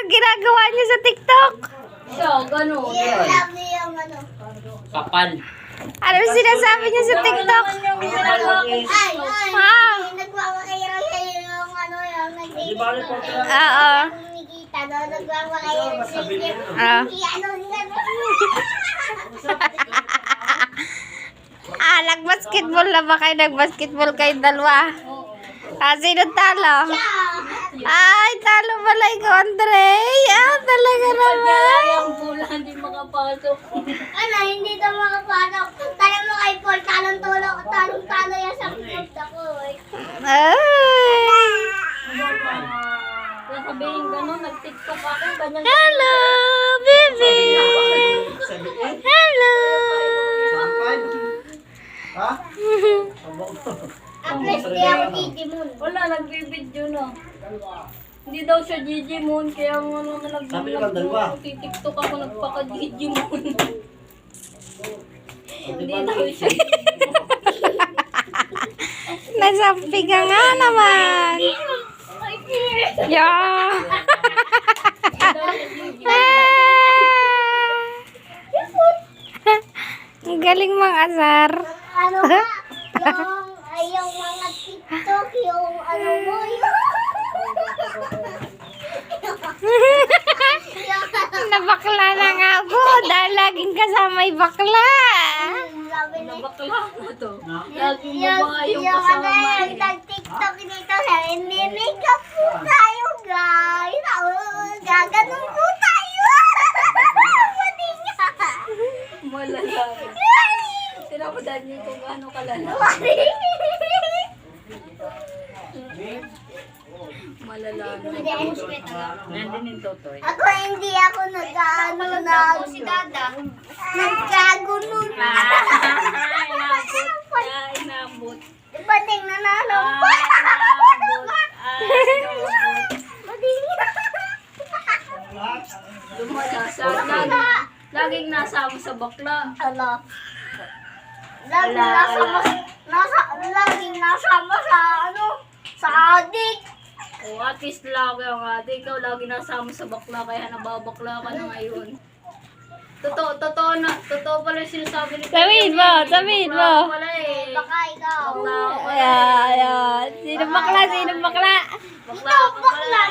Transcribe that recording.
ginagawa niya sa TikTok? Siya, gano'n. Kapal. Ano sinasabi niya sa TikTok? Ah, Nagpapakairal siya yung ano yung Di ba rin po sila? oo. Nikita no, nagpapakairal siya. Ah. Ano nga Ah, nag-basketball na ba kayo? Nag-basketball kayo dalawa? Ah, sino talo? Ay, talo pala ikaw, Andre. Ah, talaga naman. Ang pula, hindi makapasok. Ano, hindi daw makapasok. Tanong mo kay Paul, talong-talo yan sa club ako eh. Ay. Sasabihin gano'n, nag-tiktok ako, ganyan. Hello, baby. Hello. Ha? At least di ako Digimon. Wala, nagbibideo na. Hindi daw siya Digimon, kaya ano na Sabi naman dalawa. titiktok ako, nagpaka-Digimon. Hindi daw siya. Nasamping ka nga naman. Yeah. Ang galing mang asar. Ano nga, yung mga TikTok, yung ano mo, Nabakla na nga ako dahil laging kasama yung bakla. sabi ni Bakla mo to. Laging yung babae yung ano kasama. yung nag-TikTok dito, hindi makeup po tayo, guys. Gaganon po tayo. Pati nga. Malala. Tinapadan niyo kung gaano kalala. Malala. Nandun yung totoy. Ako hindi ako nag-ano na si Dada. Nagkagunon. Inabot. Diba tingnan na lang pa? Lumalasa. Laging nasama sa bakla. Ala. Laging nasama sa ano? Sa adik. O at least lagi ang ate. Ikaw lagi nasama sa bakla kaya nababakla ka na ngayon. Totoo na. Totoo pala yung sinasabi ni Sabihin mo, sabihin mo. Bakla pala eh. Baka ikaw. Bakla ako pala. Ayan, ayan. Sino bakla? Sino bakla? Bakla ako pala.